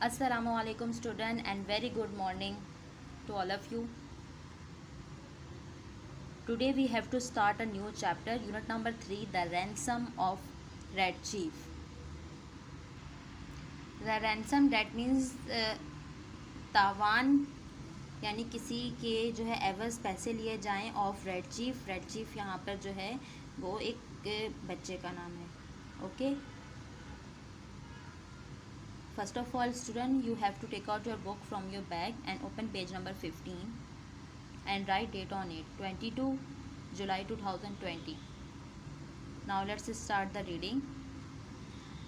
Assalamu alaikum student and very good morning to all of you. Today we have to start a new chapter, unit number 3, the ransom of Red Chief. The ransom that means तावान यानी किसी के जो है एवज पैसे लिए जाएं of red chief. Red chief यहाँ पर जो है वो एक बच्चे का नाम है. Okay. First of all, student, you have to take out your book from your bag and open page number 15 and write date on it, 22 July 2020. Now let's start the reading.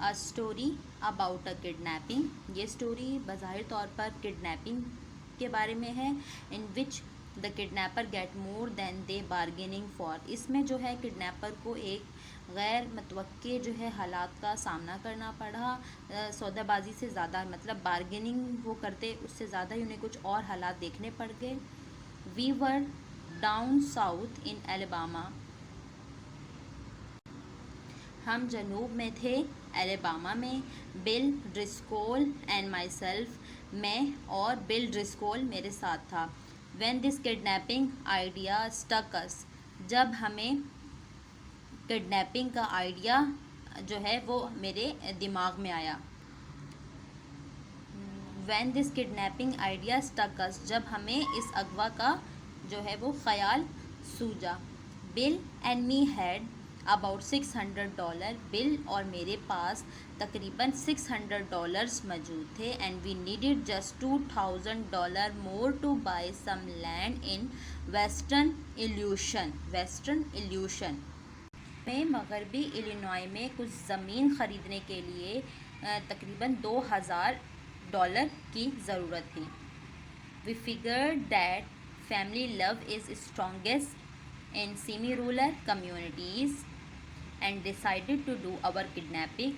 A story about a kidnapping. ये story बज़ाहिर तौर पर kidnapping के बारे में है. In which the kidnapper get more than they bargaining for. इसमें जो है kidnapper को एक गैर मतवक्के जो है हालात का सामना करना पड़ा. सौदाबाजी से ज़्यादा मतलब बार्गेनिंग वो करते उससे ज़्यादा ही उन्हें कुछ और हालात देखने पड़ गए. We were down south in Alabama. हम जनूब में थे एलबामा में. Bill Driscoll and myself. मैं और बिल ड्रिस्कोल मेरे साथ था. When this kidnapping idea stuck us. जब हमें किडनैपिंग का आइडिया जो है वो मेरे दिमाग में आया. When this kidnapping idea stuck us. जब हमें इस अगवा का जो है वो ख्याल सूझा. Bill and me had about $600. Bill और मेरे पास तकरीबन $600 मौजूद थे. And we needed just $2,000 more to buy some land in western illusion में मगरबी इलिनॉय में कुछ ज़मीन ख़रीदने के लिए तकरीबन $2,000 की ज़रूरत थी. We figure that family love is strongest in semi rural communities and decided to do our kidnapping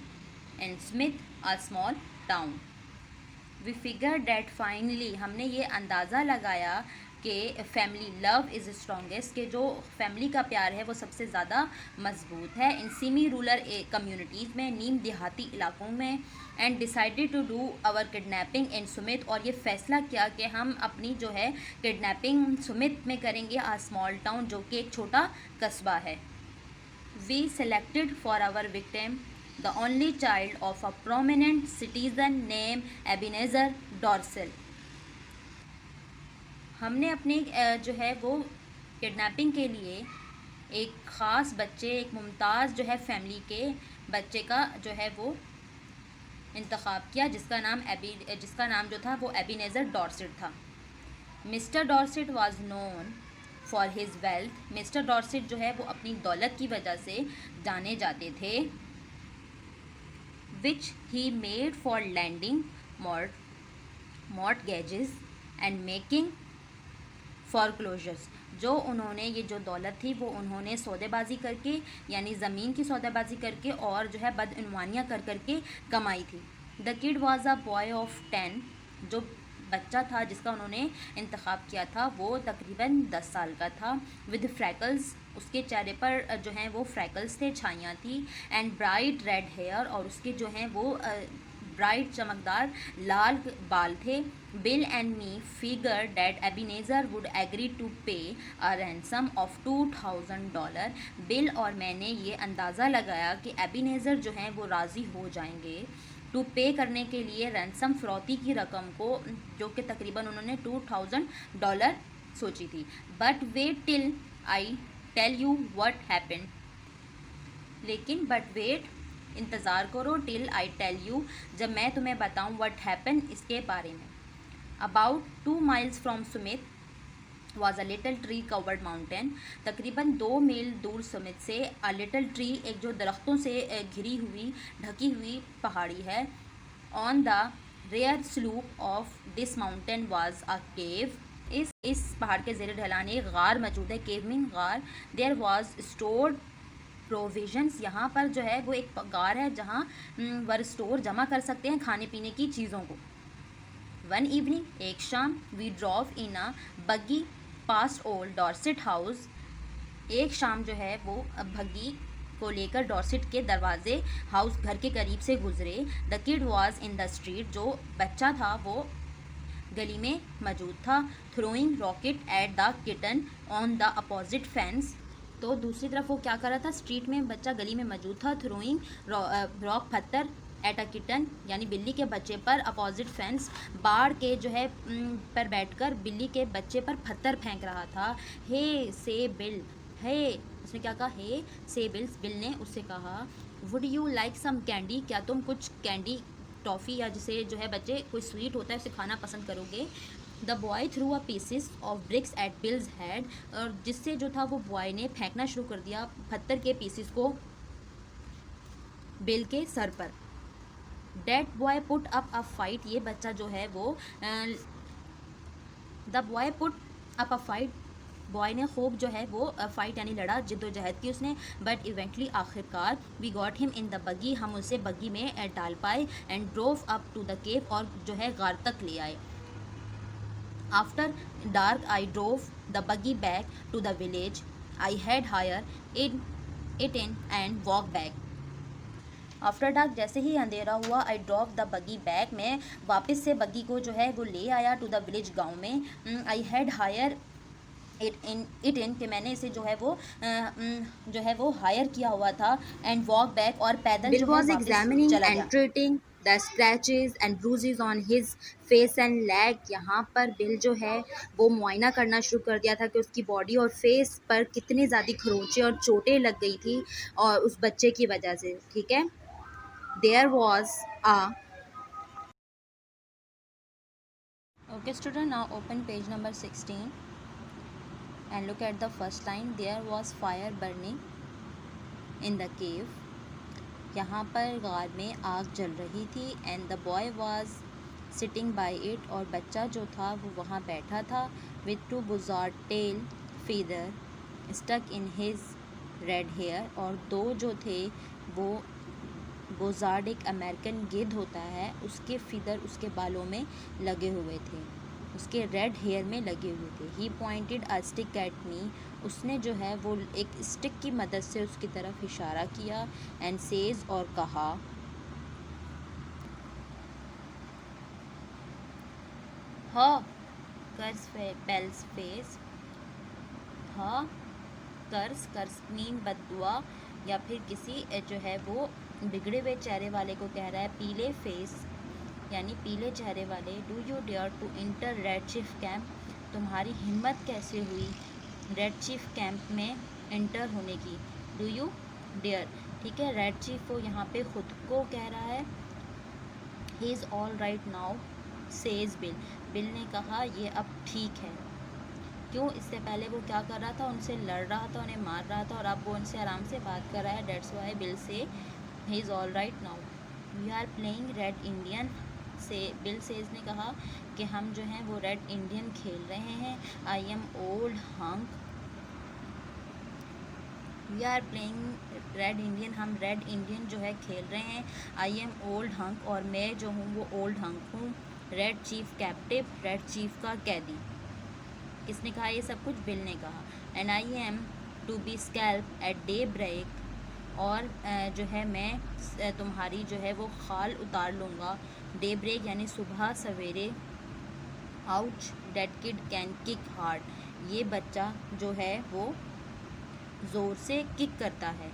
in Smith a small town. We figure that finally हमने ये अंदाज़ा लगाया कि फैमिली लव इज़ स्ट्रॉन्गेस्ट के जो फैमिली का प्यार है वो सबसे ज़्यादा मजबूत है इन सेमी रूरल कम्युनिटीज़ में, नीम देहाती इलाकों में. And decided to do our kidnapping in Summit. और ये फ़ैसला किया कि हम अपनी जो है किडनैपिंग सुमित में करेंगे, आ स्मॉल टाउन जो कि एक छोटा कस्बा है. We selected for our victim the only child of a prominent citizen named Ebenezer Dorsey. हमने अपने जो है वो किडनैपिंग के लिए एक ख़ास बच्चे, एक मुमताज़ जो है फैमिली के बच्चे का जो है वो इंतखाब किया जिसका नाम जो था वो एबिनेज़र डॉर्सेट था. Mister Dorset was known for his wealth. Mister Dorset जो है वो अपनी दौलत की वजह से जाने जाते थे. which he made for lending mortgages and making foreclosures. जो उन्होंने ये जो दौलत थी वो उन्होंने सौदेबाजी करके यानी ज़मीन की सौदेबाजी करके और जो है बदइनवानियाँ कर करके कमाई थी. The kid was a boy of 10. जो बच्चा था जिसका उन्होंने इंतखाब किया था वो तकरीबन 10 साल का था. With freckles. उसके चेहरे पर जो हैं वो फ्रैकल्स थे, छाइयाँ थी. And bright red hair. और उसके जो हैं वो ब्राइट चमकदार लाल बाल थे. Bill and me figure that Ebenezer would agree to pay a ransom of $2,000. Bill और मैंने ये अंदाज़ा लगाया कि एबिनेज़र जो हैं वो राज़ी हो जाएंगे टू पे करने के लिए रैंसम फ़िरौती की रकम को, जो कि तकरीबन उन्होंने $2,000 सोची थी. But wait till I tell you what happened. लेकिन बट वेट इंतज़ार करो टिल आई टेल यू जब मैं तुम्हें बताऊं व्हाट हैपन इसके बारे में. About 2 miles from Sumit was a little tree covered mountain. तकरीबन 2 मील दूर सुमित से अ लिटल ट्री एक जो दरख्तों से घिरी हुई ढकी हुई पहाड़ी है. On the rear slope of this mountain was a cave. इस पहाड़ के ज़ेर ढलान एक गार मौजूद है, केव मीन गार. There was stored provisions. यहाँ पर जो है वो एक गार है जहाँ वर स्टोर जमा कर सकते हैं खाने पीने की चीज़ों को. One evening. एक शाम. We drove in a buggy past old Dorset house. एक शाम जो है वो भग्गी को लेकर डॉर्सेट के दरवाजे हाउस घर के करीब से गुजरे। The kid was in the street, जो बच्चा था वो गली में मौजूद था। Throwing rocket at the kitten on the opposite fence, तो दूसरी तरफ वो क्या कर रहा था, स्ट्रीट में बच्चा गली में मौजूद था। थ्रोइंग रॉक पत्थर एट अ किटन यानी बिल्ली के बच्चे पर, अपोजिट फेंस बाड़ के जो है पर बैठकर बिल्ली के बच्चे पर पत्थर फेंक रहा था। हे से बिल, हे उसने क्या कहा, हे से बिल, बिल ने उससे कहा, would you like some candy, क्या तुम कुछ कैंडी टॉफ़ी या जिसे जो है बच्चे कोई स्वीट होता है उसे खाना पसंद करोगे। The boy threw a pieces of bricks at Bill's head, और जिससे जो था वो बॉय ने फेंकना शुरू कर दिया पत्थर के पीसेस को बिल के सर पर। That boy put up a fight, ये बच्चा जो है वो the boy put up a fight, boy ने खूब जो है वो फाइट यानी लड़ा, जिद्दोजहद की उसने। बट इवेंटली आखिरकार we got him in the buggy, हम उसे बगी में डाल पाए। And drove up to the cave, और जो है गार तक ले आए। After dark I drove the buggy back to the village, I had hire it in and walk back. After dark जैसे ही अंधेरा हुआ, I drop the buggy back, मैं वापस से बगी को जो है वो ले आया टू द विलेज, गाँव में। I had hire it in कि मैंने इसे जो है वो हायर किया हुआ था। एंड वॉक बैक, और पैदल Bill जो है was वापस examining चला and गया। treating the scratches and bruises on his face and leg. यहाँ पर बिल जो है वो मुआयना करना शुरू कर दिया था कि उसकी बॉडी और फेस पर कितनी ज़्यादा खरोंचें और चोटें लग गई थी और उस बच्चे की वजह से, ठीक है। There was a Okay student, now open page number 16 and look at the first line. There was fire burning in the cave, यहाँ पर गार में आग जल रही थी। And the boy was sitting by it, और बच्चा जो था वो वहाँ बैठा था। With two buzzard tail feather stuck in his red hair, और दो जो थे वो बुजार्ड एक अमेरिकन गिद्ध होता है, उसके फीदर उसके बालों में लगे हुए थे, उसके रेड हेयर में लगे हुए थे। He pointed a stick at me, उसने जो है वो एक स्टिक की मदद से उसकी तरफ इशारा किया। एंड सेज, और कहा, ह कर्स बेल्स फेस, ह कर्स मीन बददुआ, या फिर किसी जो है वो बिगड़े हुए चेहरे वाले को कह रहा है। पीले फेस यानी पीले चेहरे वाले। Do you dare to enter Red Chief camp, तुम्हारी हिम्मत कैसे हुई रेड चीफ कैंप में इंटर होने की। डू यू डेयर, ठीक है, रेड चीफ को यहाँ पे खुद को कह रहा है। ही is all right now says bill, bill ने कहा ये अब ठीक है। क्यों, इससे पहले वो क्या कर रहा था, उनसे लड़ रहा था, उन्हें मार रहा था, और अब वो उनसे आराम से बात कर रहा है। Dates why Bill says he is all right now. We are playing Red Indian, says Bill says ने कहा कि हम जो हैं वो रेड इंडियन खेल रहे हैं। I am Old Hank, we are playing Red Indian, हम रेड इंडियन जो है खेल रहे हैं। आई एम ओल्ड हंक, और मैं जो हूँ वो ओल्ड हंक हूँ। Red chief captive, red chief का कैदी। किसने कहा ये सब कुछ, बिल ने कहा। And I am to be scalp at daybreak, और जो है मैं तुम्हारी जो है वो खाल उतार लूँगा। डे ब्रेक यानी सुबह सवेरे। Ouch that kid can kick hard, ये बच्चा जो है वो ज़ोर से किक करता है।